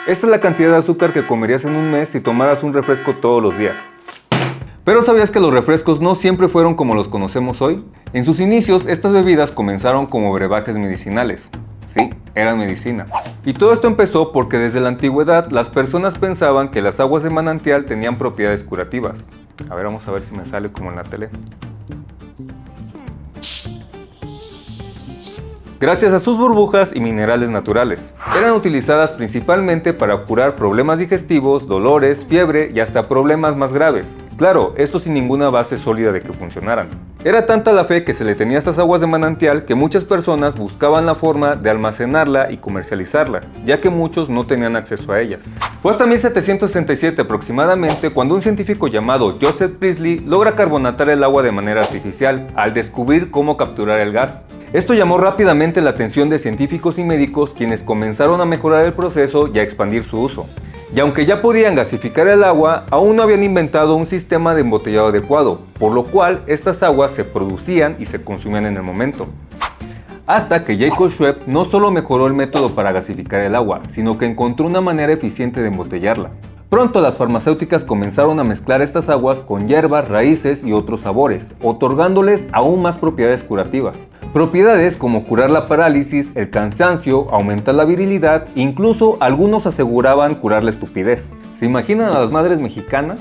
Esta es la cantidad de azúcar que comerías en un mes si tomaras un refresco todos los días. Pero ¿sabías que los refrescos no siempre fueron como los conocemos hoy? En sus inicios, estas bebidas comenzaron como brebajes medicinales. Sí, eran medicina. Y todo esto empezó porque desde la antigüedad las personas pensaban que las aguas de manantial tenían propiedades curativas. Vamos a ver si me sale como en la tele. Gracias a sus burbujas y minerales naturales. Eran utilizadas principalmente para curar problemas digestivos, dolores, fiebre y hasta problemas más graves. Claro, esto sin ninguna base sólida de que funcionaran. Era tanta la fe que se le tenía a estas aguas de manantial que muchas personas buscaban la forma de almacenarla y comercializarla, ya que muchos no tenían acceso a ellas. Fue hasta 1767 aproximadamente cuando un científico llamado Joseph Priestley logra carbonatar el agua de manera artificial, al descubrir cómo capturar el gas. Esto llamó rápidamente la atención de científicos y médicos, quienes comenzaron a mejorar el proceso y a expandir su uso. Y aunque ya podían gasificar el agua, aún no habían inventado un sistema de embotellado adecuado, por lo cual estas aguas se producían y se consumían en el momento. Hasta que Jacob Schweppes no solo mejoró el método para gasificar el agua, sino que encontró una manera eficiente de embotellarla. Pronto las farmacéuticas comenzaron a mezclar estas aguas con hierbas, raíces y otros sabores, otorgándoles aún más propiedades curativas. Propiedades como curar la parálisis, el cansancio, aumentar la virilidad, incluso algunos aseguraban curar la estupidez. ¿Se imaginan a las madres mexicanas?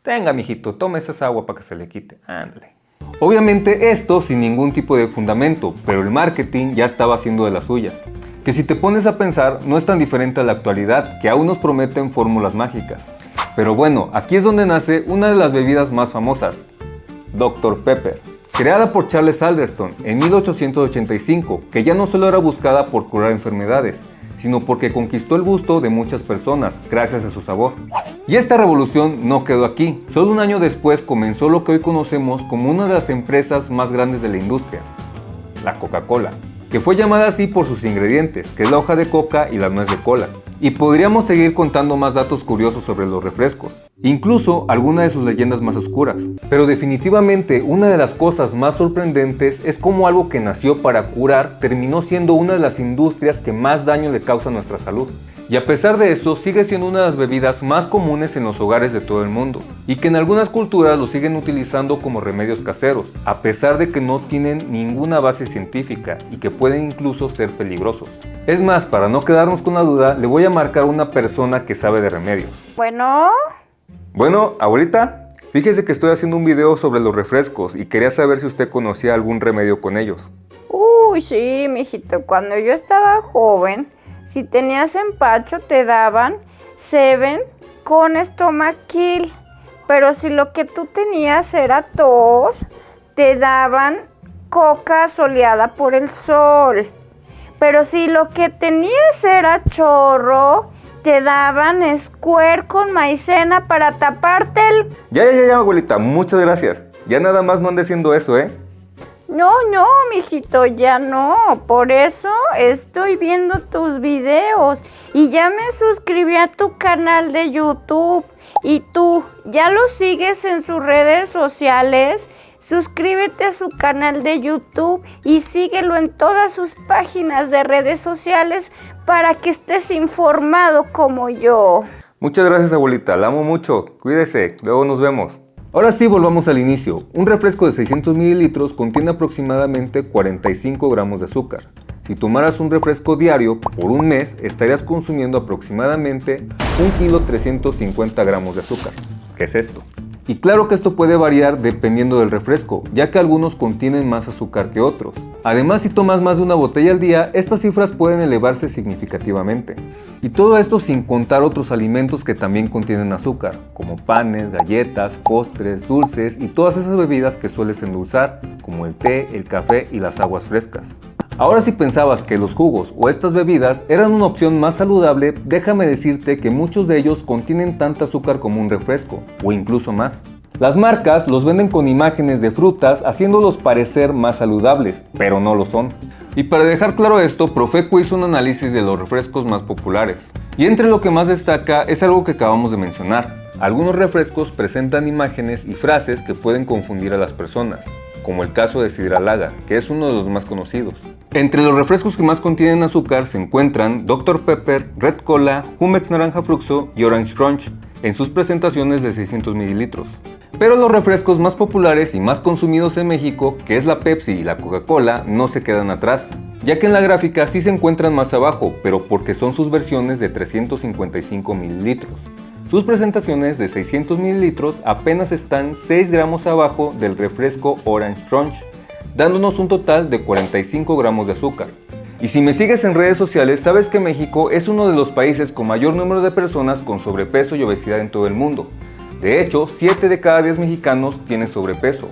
Tenga, mijito, tome esa agua para que se le quite. Ándale. Obviamente esto sin ningún tipo de fundamento, pero el marketing ya estaba haciendo de las suyas. Que si te pones a pensar, no es tan diferente a la actualidad, que aún nos prometen fórmulas mágicas. Pero bueno, aquí es donde nace una de las bebidas más famosas, Dr. Pepper. Creada por Charles Alderson en 1885, que ya no solo era buscada por curar enfermedades, sino porque conquistó el gusto de muchas personas gracias a su sabor. Y esta revolución no quedó aquí. Solo un año después comenzó lo que hoy conocemos como una de las empresas más grandes de la industria, la Coca-Cola, que fue llamada así por sus ingredientes, que es la hoja de coca y la nuez de cola. Y podríamos seguir contando más datos curiosos sobre los refrescos, incluso algunas de sus leyendas más oscuras. Pero definitivamente una de las cosas más sorprendentes es cómo algo que nació para curar terminó siendo una de las industrias que más daño le causa a nuestra salud. Y a pesar de eso, sigue siendo una de las bebidas más comunes en los hogares de todo el mundo, y que en algunas culturas lo siguen utilizando como remedios caseros, a pesar de que no tienen ninguna base científica y que pueden incluso ser peligrosos. Es más, para no quedarnos con la duda, le voy a marcar a una persona que sabe de remedios. Bueno, abuelita, fíjese que estoy haciendo un video sobre los refrescos y quería saber si usted conocía algún remedio con ellos. Uy, sí, mijito, cuando yo estaba joven, si tenías empacho te daban Seven con Stomaquil, pero si lo que tú tenías era tos, te daban Coca soleada por el sol. Pero si lo que tenías era chorro, te daban Square con maicena para taparte el... Ya, abuelita, muchas gracias. Ya nada más no ande haciendo eso, ¿eh? No, mijito, ya no. Por eso estoy viendo tus videos y ya me suscribí a tu canal de YouTube. Y tú, ¿ya lo sigues en sus redes sociales? Suscríbete a su canal de YouTube y síguelo en todas sus páginas de redes sociales para que estés informado como yo. Muchas gracias, abuelita, la amo mucho. Cuídese, luego nos vemos. Ahora sí, volvamos al inicio. Un refresco de 600 mililitros contiene aproximadamente 45 gramos de azúcar. Si tomaras un refresco diario por un mes, estarías consumiendo aproximadamente 1,350 kg de azúcar. ¿Qué es esto? Y claro que esto puede variar dependiendo del refresco, ya que algunos contienen más azúcar que otros. Además, si tomas más de una botella al día, estas cifras pueden elevarse significativamente. Y todo esto sin contar otros alimentos que también contienen azúcar, como panes, galletas, postres, dulces y todas esas bebidas que sueles endulzar, como el té, el café y las aguas frescas. Ahora, si pensabas que los jugos o estas bebidas eran una opción más saludable, déjame decirte que muchos de ellos contienen tanta azúcar como un refresco, o incluso más. Las marcas los venden con imágenes de frutas, haciéndolos parecer más saludables, pero no lo son. Y para dejar claro esto, Profeco hizo un análisis de los refrescos más populares. Y entre lo que más destaca es algo que acabamos de mencionar. Algunos refrescos presentan imágenes y frases que pueden confundir a las personas. como el caso de Sidra Lager, que es uno de los más conocidos. Entre los refrescos que más contienen azúcar se encuentran Dr. Pepper, Red Cola, Jumex Naranja Fluxo y Orange Crunch, en sus presentaciones de 600 mililitros. Pero los refrescos más populares y más consumidos en México, que es la Pepsi y la Coca-Cola, no se quedan atrás, ya que en la gráfica sí se encuentran más abajo, pero porque son sus versiones de 355 mililitros. Sus presentaciones de 600 mililitros apenas están 6 gramos abajo del refresco Orange Crunch, dándonos un total de 45 gramos de azúcar. Y si me sigues en redes sociales, sabes que México es uno de los países con mayor número de personas con sobrepeso y obesidad en todo el mundo. De hecho, 7 de cada 10 mexicanos tienen sobrepeso,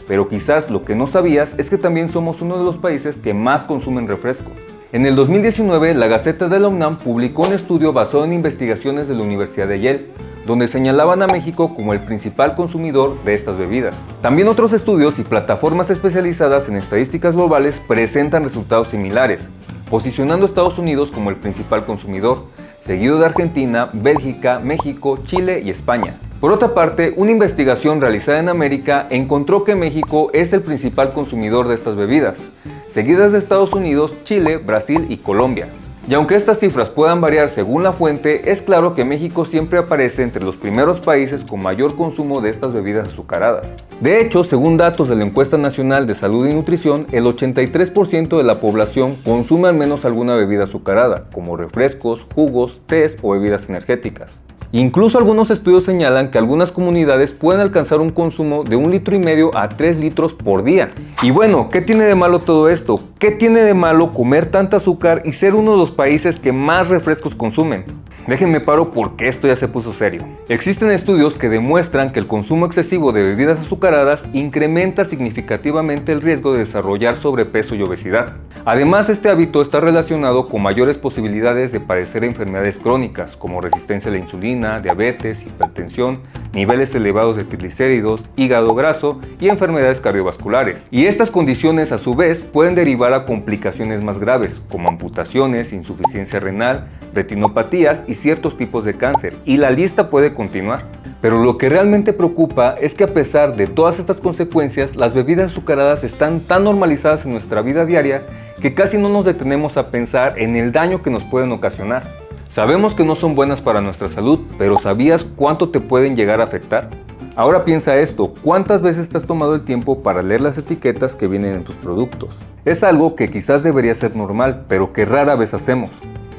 pero quizás lo que no sabías es que también somos uno de los países que más consumen refrescos. En el 2019, la Gaceta de la UNAM publicó un estudio basado en investigaciones de la Universidad de Yale, donde señalaban a México como el principal consumidor de estas bebidas. También otros estudios y plataformas especializadas en estadísticas globales presentan resultados similares, posicionando a Estados Unidos como el principal consumidor, seguido de Argentina, Bélgica, México, Chile y España. Por otra parte, una investigación realizada en América encontró que México es el principal consumidor de estas bebidas, seguidas de Estados Unidos, Chile, Brasil y Colombia. Y aunque estas cifras puedan variar según la fuente, es claro que México siempre aparece entre los primeros países con mayor consumo de estas bebidas azucaradas. De hecho, según datos de la Encuesta Nacional de Salud y Nutrición, el 83% de la población consume al menos alguna bebida azucarada, como refrescos, jugos, tés o bebidas energéticas. Incluso algunos estudios señalan que algunas comunidades pueden alcanzar un consumo de 1,5 litros a 3 litros por día. Y bueno, ¿qué tiene de malo todo esto? ¿Qué tiene de malo comer tanta azúcar y ser uno de los países que más refrescos consumen? Déjenme paro porque esto ya se puso serio. Existen estudios que demuestran que el consumo excesivo de bebidas azucaradas incrementa significativamente el riesgo de desarrollar sobrepeso y obesidad. Además, este hábito está relacionado con mayores posibilidades de padecer enfermedades crónicas como resistencia a la insulina, diabetes, hipertensión, niveles elevados de triglicéridos, hígado graso y enfermedades cardiovasculares. Y estas condiciones a su vez pueden derivar a complicaciones más graves como amputaciones, insuficiencia renal, retinopatías y ciertos tipos de cáncer, y la lista puede continuar. Pero lo que realmente preocupa es que a pesar de todas estas consecuencias, las bebidas azucaradas están tan normalizadas en nuestra vida diaria que casi no nos detenemos a pensar en el daño que nos pueden ocasionar. Sabemos que no son buenas para nuestra salud, pero ¿sabías cuánto te pueden llegar a afectar? Ahora piensa esto, ¿cuántas veces te has tomado el tiempo para leer las etiquetas que vienen en tus productos? Es algo que quizás debería ser normal, pero que rara vez hacemos.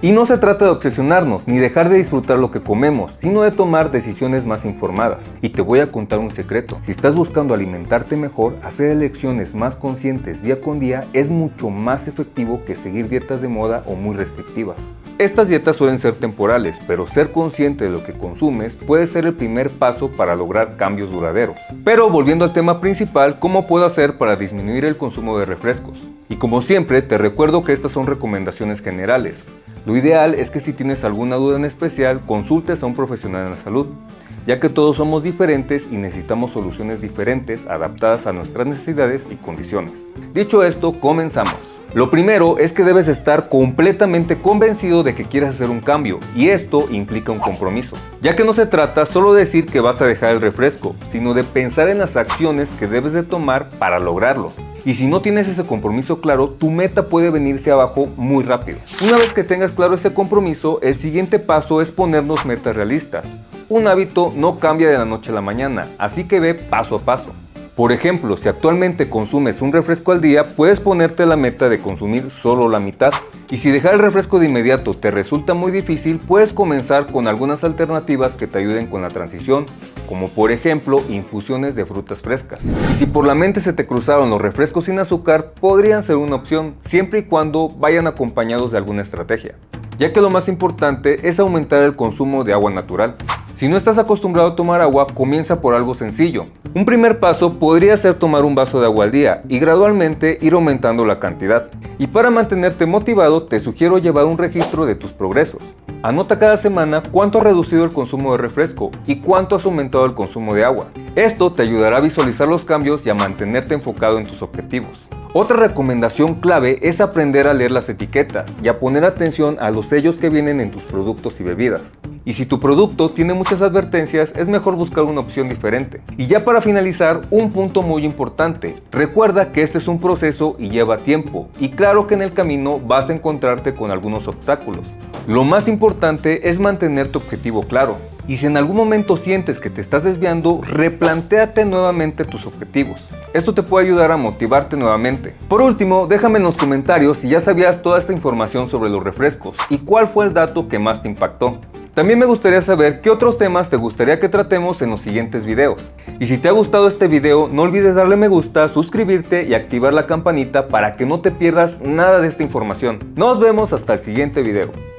Y no se trata de obsesionarnos ni dejar de disfrutar lo que comemos, sino de tomar decisiones más informadas. Y te voy a contar un secreto. Si estás buscando alimentarte mejor, hacer elecciones más conscientes día con día es mucho más efectivo que seguir dietas de moda o muy restrictivas. Estas dietas suelen ser temporales, pero ser consciente de lo que consumes puede ser el primer paso para lograr cambios duraderos. Pero volviendo al tema principal, ¿cómo puedo hacer para disminuir el consumo de refrescos? Y como siempre, te recuerdo que estas son recomendaciones generales. Lo ideal es que si tienes alguna duda en especial, consultes a un profesional en la salud, ya que todos somos diferentes y necesitamos soluciones diferentes adaptadas a nuestras necesidades y condiciones. Dicho esto, comenzamos. Lo primero es que debes estar completamente convencido de que quieres hacer un cambio, y esto implica un compromiso, ya que no se trata solo de decir que vas a dejar el refresco, sino de pensar en las acciones que debes de tomar para lograrlo. Y si no tienes ese compromiso claro, tu meta puede venirse abajo muy rápido. Una vez que tengas claro ese compromiso, el siguiente paso es ponernos metas realistas. Un hábito no cambia de la noche a la mañana, así que ve paso a paso. Por ejemplo, si actualmente consumes un refresco al día, puedes ponerte la meta de consumir solo la mitad. Y si dejar el refresco de inmediato te resulta muy difícil, puedes comenzar con algunas alternativas que te ayuden con la transición, como por ejemplo infusiones de frutas frescas. Y si por la mente se te cruzaron los refrescos sin azúcar, podrían ser una opción, siempre y cuando vayan acompañados de alguna estrategia, ya que lo más importante es aumentar el consumo de agua natural. Si no estás acostumbrado a tomar agua, comienza por algo sencillo. Un primer paso podría ser tomar un vaso de agua al día y gradualmente ir aumentando la cantidad. Y para mantenerte motivado, te sugiero llevar un registro de tus progresos. Anota cada semana cuánto has reducido el consumo de refresco y cuánto has aumentado el consumo de agua. Esto te ayudará a visualizar los cambios y a mantenerte enfocado en tus objetivos. Otra recomendación clave es aprender a leer las etiquetas y a poner atención a los sellos que vienen en tus productos y bebidas. Y si tu producto tiene muchas advertencias, es mejor buscar una opción diferente. Y ya para finalizar, un punto muy importante. Recuerda que este es un proceso y lleva tiempo. Y claro que en el camino vas a encontrarte con algunos obstáculos. Lo más importante es mantener tu objetivo claro. Y si en algún momento sientes que te estás desviando, replantéate nuevamente tus objetivos. Esto te puede ayudar a motivarte nuevamente. Por último, déjame en los comentarios si ya sabías toda esta información sobre los refrescos y cuál fue el dato que más te impactó. También me gustaría saber qué otros temas te gustaría que tratemos en los siguientes videos. Y si te ha gustado este video, no olvides darle me gusta, suscribirte y activar la campanita para que no te pierdas nada de esta información. Nos vemos hasta el siguiente video.